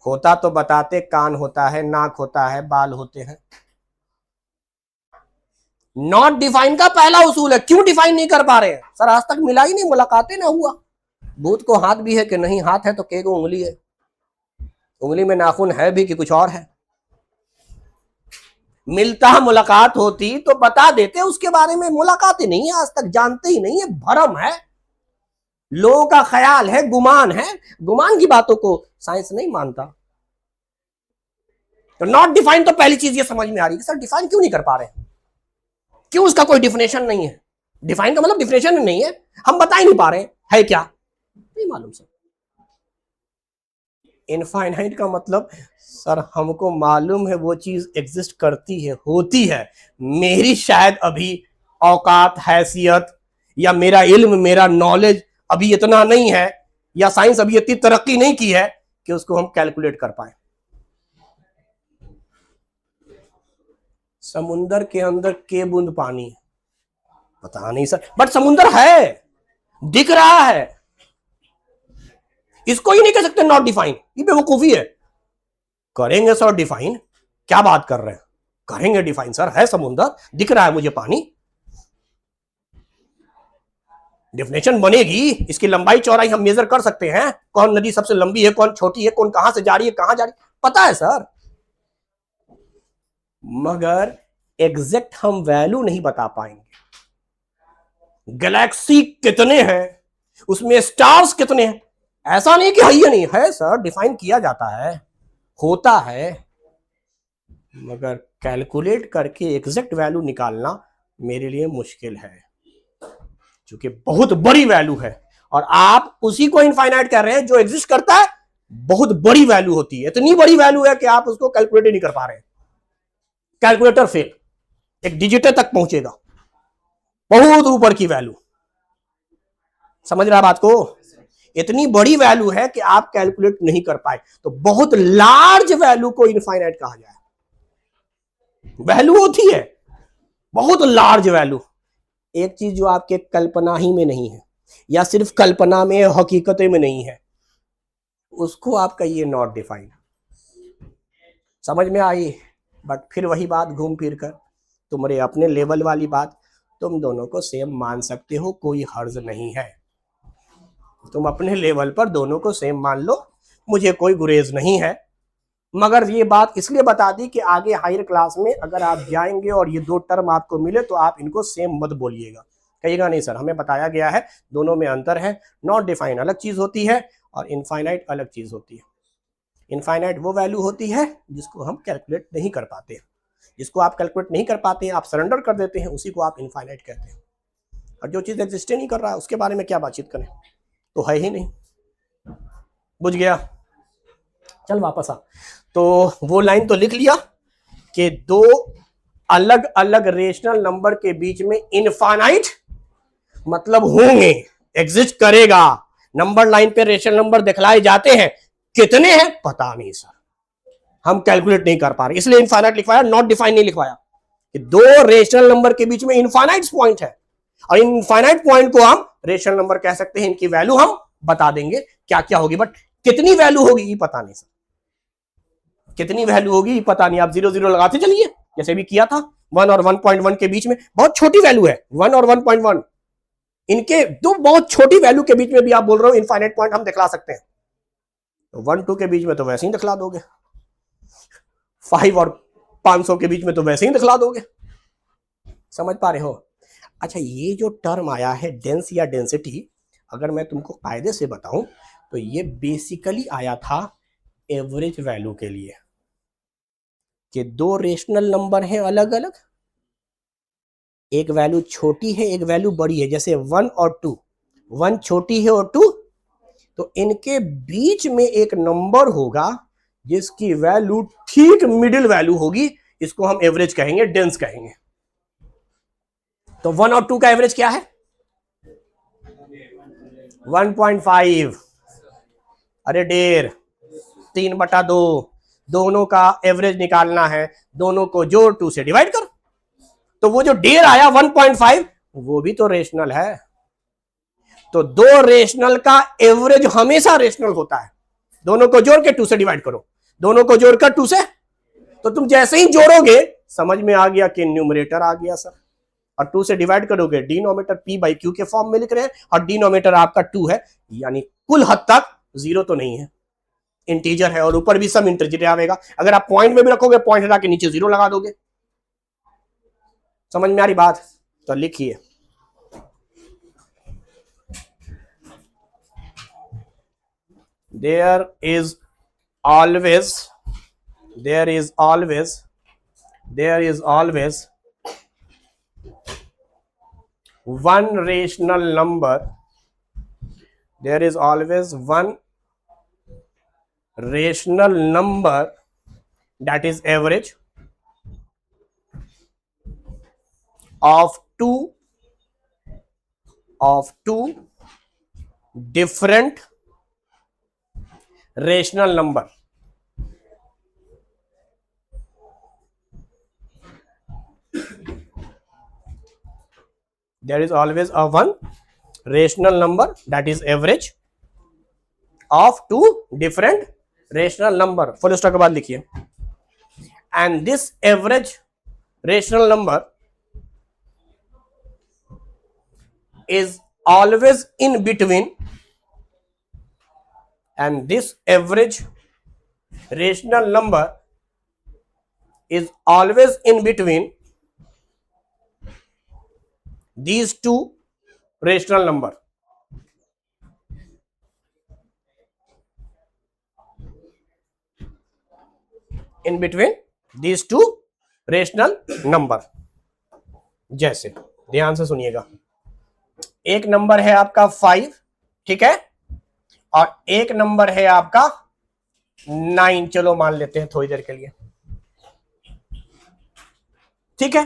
होता तो बताते, कान होता है, नाक होता है, बाल होते हैं। नॉट डिफाइन का पहला उसूल है। क्यों डिफाइन नहीं कर पा रहे हैं? सर आज तक मिला ही नहीं, मुलाकातें ना हुआ। भूत को हाथ भी है कि नहीं? हाथ है तो के को उंगली है, उंगली में नाखून है भी कि कुछ और है? मिलता मुलाकात होती तो बता देते, उसके बारे में मुलाकातें नहीं है आज तक, जानते ही नहीं है, भरम है, लोगों का ख्याल है, गुमान है, गुमान की बातों को साइंस नहीं मानता। तो नॉट डिफाइन तो पहली चीज ये समझ में आ रही है सर डिफाइन क्यों नहीं कर पा रहे, क्यों उसका कोई डिफिनेशन नहीं है? डिफाइन का मतलब डिफिनेशन नहीं है, हम बता ही नहीं पा रहे है क्या, नहीं मालूम सर। इनफाइनाइट का मतलब सर हमको मालूम है वो चीज एग्जिस्ट करती है, होती है, मेरी शायद अभी औकात, हैसियत या मेरा इल्म, मेरा नॉलेज अभी इतना नहीं है, या साइंस अभी इतनी तरक्की नहीं की है कि उसको हम कैलकुलेट कर पाए। समुंदर के अंदर के बूंद पानी है, पता नहीं सर, बट समुंदर है, दिख रहा है, इसको ही नहीं कह सकते नॉट डिफाइन, ये बेवकूफी है। करेंगे सर डिफाइन, क्या बात कर रहे हैं, करेंगे डिफाइन सर, है समुंदर, दिख रहा है मुझे पानी, डेफिनेशन बनेगी, इसकी लंबाई चौड़ाई हम मेजर कर सकते हैं, कौन नदी सबसे लंबी है, कौन छोटी है, कौन कहां से जा रही है, कहां जा रही है, पता है सर। मगर एग्जैक्ट हम वैल्यू नहीं बता पाएंगे। गैलेक्सी कितने हैं, उसमें स्टार्स कितने हैं, ऐसा नहीं कि है या नहीं है सर, डिफाइन किया जाता है, होता है, मगर कैलकुलेट करके एग्जैक्ट वैल्यू निकालना मेरे लिए मुश्किल है, क्योंकि बहुत बड़ी वैल्यू है और आप उसी को इनफाइनाइट कर रहे हैं जो एग्जिस्ट करता है। बहुत बड़ी वैल्यू होती है, इतनी बड़ी वैल्यू है कि आप उसको कैलकुलेट ही नहीं कर पा रहे, कैलकुलेटर फेल, एक डिजिट तक पहुंचेगा, बहुत ऊपर की वैल्यू। समझ रहा बात को? इतनी बड़ी वैल्यू है कि आप कैलकुलेट नहीं कर पाए, तो बहुत लार्ज वैल्यू को इनफाइनाइट कहा जाए। वैल्यू होती है बहुत लार्ज वैल्यू, एक चीज जो आपके कल्पना ही में नहीं है, या सिर्फ कल्पना में हकीकत में नहीं है, उसको आप कहिए नॉट डिफाइंड। समझ में आई? बट फिर वही बात घूम फिर कर, तुम्हारे अपने लेवल वाली बात, तुम दोनों को सेम मान सकते हो, कोई हर्ज नहीं है, तुम अपने लेवल पर दोनों को सेम मान लो, मुझे कोई गुरेज नहीं है। मगर ये बात इसलिए बता दी कि आगे हायर क्लास में अगर आप जाएंगे और ये दो टर्म आपको मिले तो आप इनको सेम मत बोलिएगा, कहिएगा नहीं सर हमें बताया गया है दोनों में अंतर है, नॉट डिफाइन अलग चीज होती है और इनफाइनाइट अलग चीज होती है। इनफाइनाइट वो वैल्यू होती है जिसको हम कैलकुलेट नहीं कर पाते हैं, जिसको आप कैलकुलेट नहीं कर पाते हैं, आप सरेंडर कर देते हैं, उसी को आप इनफाइनाइट कहते हैं। और जो चीज एग्जिस्ट नहीं कर रहा है उसके बारे में क्या बातचीत करें, तो है ही नहीं। बुझ गया? चल वापस आ। तो वो लाइन तो लिख लिया कि दो अलग अलग रेशनल नंबर के बीच में इनफाइनाइट मतलब होंगे, एग्जिस्ट करेगा, नंबर लाइन पे रेशनल नंबर दिखलाए जाते हैं, कितने हैं पता नहीं सर, हम कैलकुलेट नहीं कर पा रहे, इसलिए इनफाइनाइट लिखवाया, नॉट डिफाइन नहीं लिखवाया। कि दो रेशनल नंबर के बीच में इनफाइनाइट पॉइंट है और इनफाइनाइट पॉइंट को हम रेशनल नंबर कह सकते हैं, इनकी वैल्यू हम बता देंगे क्या क्या होगी, बट कितनी वैल्यू होगी ये पता नहीं सर, कितनी वैल्यू होगी पता नहीं। आप 0 0 लगाते चलिए जैसे भी किया था, 1 और 1.1 के बीच में बहुत छोटी वैल्यू है, 1 और 1.1, इनके दो बहुत छोटी वैल्यू के बीच में भी आप बोल रहे हो इनफाइनाइट पॉइंट हम दिखला सकते हैं, तो 1 2 के बीच में तो वैसे ही दिखला दोगे, 5 और 500 के बीच में तो वैसे ही दिखला दोगे। समझ पा रहे हो? अच्छा, ये जो टर्म आया है डेंस या डेंसिटी, अगर मैं तुमको कायदे से बताऊं तो ये बेसिकली आया था एवरेज वैल्यू के लिए, कि दो रेशनल नंबर हैं अलग अलग, एक वैल्यू छोटी है एक वैल्यू बड़ी है, जैसे 1 और 2, 1 छोटी है और 2, तो इनके बीच में एक नंबर होगा जिसकी वैल्यू ठीक मिडिल वैल्यू होगी, इसको हम एवरेज कहेंगे, डेंस कहेंगे। तो 1 और 2 का एवरेज क्या है? 1.5, अरे 1.5, 3/2, दोनों का एवरेज निकालना है, दोनों को जोड़ 2 से डिवाइड कर, तो वो जो 1.5 आया 1.5 वो भी तो रेशनल है। तो दो रेशनल का एवरेज हमेशा रेशनल होता है, दोनों को जोड़ के 2 से डिवाइड करो, दोनों को जोड़कर 2 से, तो तुम जैसे ही जोड़ोगे समझ में आ गया कि न्यूमरेटर आ गया सर, और 2 से डिवाइड करोगे, डिनोमिनेटर p/q के फॉर्म में लिख रहे हैं और डिनोमिनेटर आपका 2 है, यानी कुल हद तक 0 तो नहीं है, इंटीजर है और ऊपर भी सब इंटीजर आएगा। अगर आप पॉइंट में भी रखोगे, पॉइंट हटा के नीचे 0 लगा दोगे। समझ में आ रही बात? तो लिखिए, there is always one rational number, there is always one rational number that is average of two different rational number. There is always a one rational number that is average of two different rational number. Full stop के बाद लिखिए, and this average rational number is always in between, and this average rational number is always in between these two rational number. In between these two rational number. जैसे ध्यान से सुनिएगा, एक number है आपका 5, ठीक है, और एक नंबर है आपका 9, चलो मान लेते हैं थोड़ी देर के लिए, ठीक है।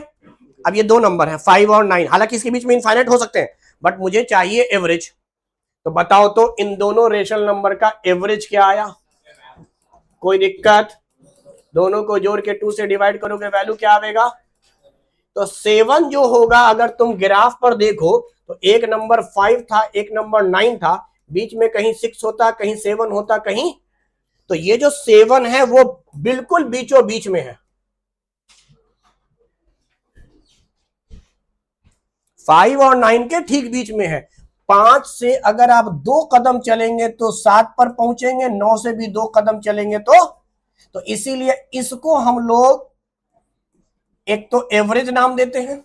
अब ये दो नंबर है 5 और 9, हालांकि इसके बीच में इनफाइनाइट हो सकते हैं, बट मुझे चाहिए एवरेज। तो बताओ तो इन दोनों रेशनल नंबर का एवरेज क्या आया? कोई दिक्कत? दोनों को जोड़ के 2 से डिवाइड करोगे, वैल्यू क्या आएगा? तो 7 जो होगा, अगर तुम ग्राफ पर देखो तो एक नंबर 5 था, एक नंबर 9 था, बीच में कहीं 6 होता, कहीं 7 होता, कहीं, तो ये जो 7 है वो बिल्कुल बीचों बीच में है। 5 और 9 के ठीक बीच में है। 5 से अगर आप 2 कदम चलेंगे तो 7 पर पहुंचेंगे, 9 से भी 2 कदम चलेंगे तो इसीलिए इसको हम लोग एक तो एवरेज नाम देते हैं,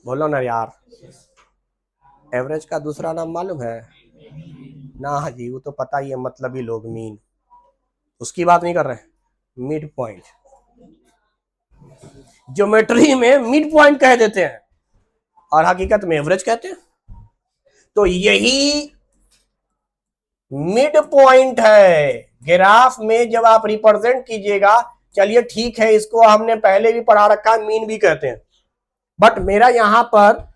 बोलो ना यार, एवरेज का दूसरा नाम मालूम है ना? जी वो तो पता ही है, मतलब ही लोग मीन, उसकी बात नहीं कर रहे, मिड पॉइंट। ज्योमेट्री में मिड पॉइंट कह देते हैं और हकीकत में एवरेज कहते हैं। तो यही मिड पॉइंट है ग्राफ में, जब आप रिप्रेजेंट कीजिएगा। चलिए ठीक है, इसको हमने पहले भी पढ़ा रखा है, मीन भी कहते हैं, बट मेरा यहां पर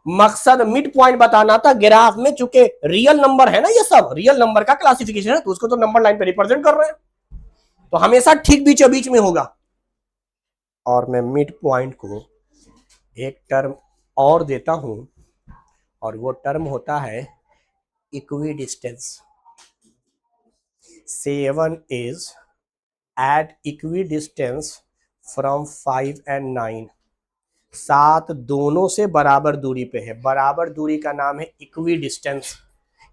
मकसद मिड पॉइंट बताना था ग्राफ में। चूंकि रियल नंबर है ना, ये सब रियल नंबर का क्लासिफिकेशन है, तो उसको तो नंबर लाइन पे रिप्रेजेंट कर रहे हैं, तो हमेशा ठीक बीचों बीच में होगा। और मैं मिड पॉइंट को एक टर्म और देता हूं, और वो टर्म होता है equidistance. 7 is at equidistance from 5 and 9। 7 दोनों से बराबर दूरी पे है, बराबर दूरी का नाम है इक्वी डिस्टेंस।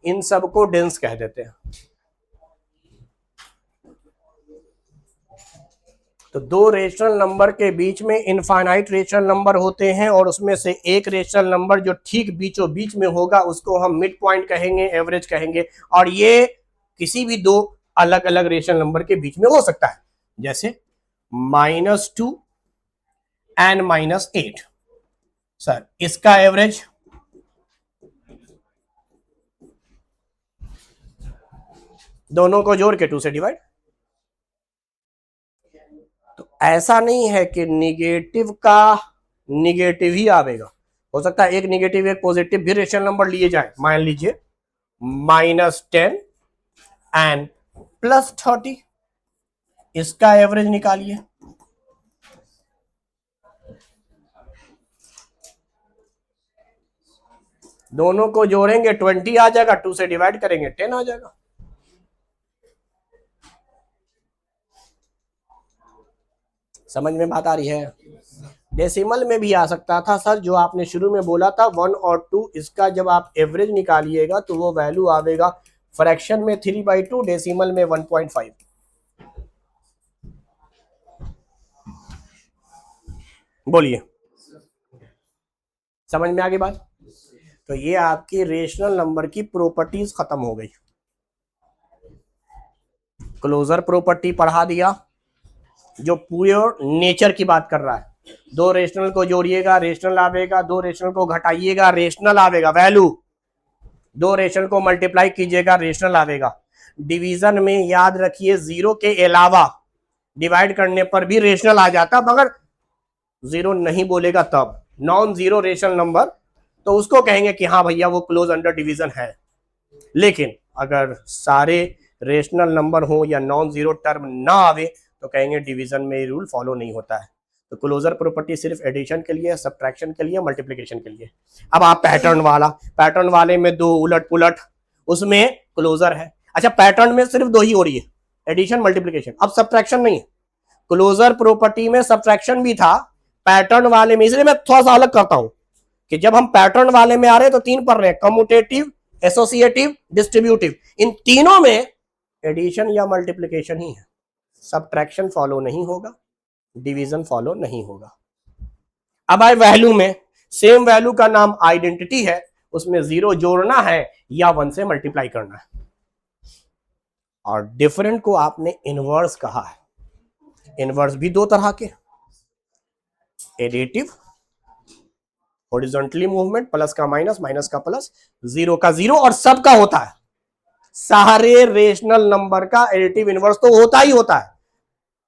इन सबको डेंस कह देते हैं। तो दो रेशनल नंबर के बीच में इनफाइनाइट रेशनल नंबर होते हैं, और उसमें से एक रेशनल नंबर जो ठीक बीचों बीच में होगा उसको हम मिड पॉइंट कहेंगे, एवरेज कहेंगे। और ये किसी भी दो अलग अलग रेशनल नंबर के बीच में हो सकता है, जैसे -2 एंड -8। सर इसका एवरेज दोनों को जोड़ के 2 से डिवाइड। तो ऐसा नहीं है कि निगेटिव का निगेटिव ही आवेगा, हो सकता है एक निगेटिव एक पॉजिटिव भी रेशनल नंबर लिए जाए। मान लीजिए -10 एंड +30, इसका एवरेज निकालिए। दोनों को जोड़ेंगे 20 आ जाएगा, 2 से डिवाइड करेंगे 10 आ जाएगा। समझ में बात आ रही है? डेसिमल में भी आ सकता था सर, जो आपने शुरू में बोला था 1 और 2, इसका जब आप एवरेज निकालिएगा तो वो वैल्यू आवेगा फ्रैक्शन में 3/2, डेसिमल में 1.5। बोलिए, समझ में आ गई बात? तो ये आपकी रेशनल नंबर की प्रॉपर्टीज खत्म हो गई। क्लोजर प्रॉपर्टी पढ़ा दिया, जो पूरे नेचर की बात कर रहा है। दो रेशनल को जोड़िएगा, रेशनल आवेगा, दो रेशनल को घटाइएगा, रेशनल आवेगा वैल्यू, दो रेशनल को मल्टीप्लाई कीजिएगा, रेशनल आवेगा। डिवीजन में याद रखिए, जीरो के अलावा डिवाइड करने पर भी रेशनल आ जाता, मगर जीरो नहीं बोलेगा तब। नॉन जीरो रेशनल नंबर तो उसको कहेंगे कि हाँ भैया वो क्लोज अंडर डिवीजन है। लेकिन अगर सारे रेशनल नंबर हो या नॉन जीरो टर्म ना आवे तो कहेंगे डिवीजन में रूल फॉलो नहीं होता है। तो क्लोजर प्रॉपर्टी सिर्फ एडिशन के लिए, सब्ट्रैक्शन के लिए, मल्टीप्लिकेशन के लिए। अब आप पैटर्न वाले में दो उलट पुलट, उसमें क्लोजर है। अच्छा, पैटर्न में सिर्फ दो ही हो रही है, एडिशन मल्टीप्लिकेशन, अब सब्ट्रैक्शन नहीं है। क्लोजर प्रॉपर्टी में सब्ट्रैक्शन भी था, पैटर्न वाले में, इसलिए मैं थोड़ा सा अलग करता हूं कि जब हम पैटर्न वाले में आ रहे हैं तो 3 पढ़ रहे हैं, कम्यूटेटिव, एसोसिएटिव, डिस्ट्रीब्यूटिव। इन तीनों में एडिशन या मल्टीप्लिकेशन ही है। सबट्रैक्शन फॉलो नहीं होगा, डिवीजन फॉलो नहीं होगा। अब आए वैल्यू में, सेम वैल्यू का नाम आइडेंटिटी है, उसमें 0 जोड़ना है या 1 से मल्टीप्लाई करना है। और डिफरेंट को आपने इनवर्स कहा है। इनवर्स भी दो तरह के, एडिटिव हॉरिजॉन्टली मूवमेंट, प्लस का माइनस, माइनस का प्लस, 0 का 0 और सब का होता है। सारे रेशनल नंबर का एडिटिव इनवर्स तो होता ही होता है।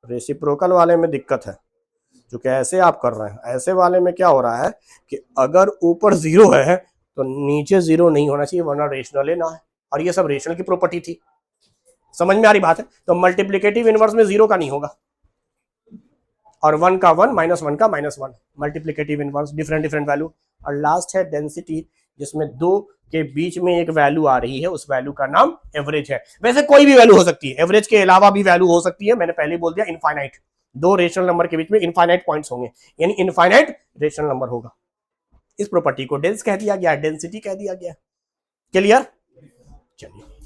रेसिप्रोकल वाले में दिक्कत है, जो कि ऐसे आप कर रहे हैं। ऐसे वाले में क्या हो रहा है कि अगर ऊपर 0 है तो नीचे 0 नहीं होना चाहिए, वरना रेशनल है ना है। और ये सब रेशनल की प्रॉपर्टी थी। समझ में आ रही बात है? तो मल्टीप्लिकेटिव इनवर्स में 0 का नहीं होगा, और 1 का 1, -1 का -1, multiplicative inverse, different different value. और लास्ट है डेंसिटी, जिसमें दो के बीच में एक वैल्यू आ रही है, उस वैल्यू का नाम एवरेज है। वैसे कोई भी वैल्यू हो सकती है, एवरेज के अलावा भी वैल्यू हो सकती है। मैंने पहले बोल दिया इनफाइनाइट, दो रेशनल नंबर के बीच में इनफाइनाइट पॉइंट्स होंगे, यानी इनफाइनाइट रेशनल नंबर होगा। इस प्रॉपर्टी को डेंस कह दिया गया, डेंसिटी कह दिया गया। क्लियर? चलिए।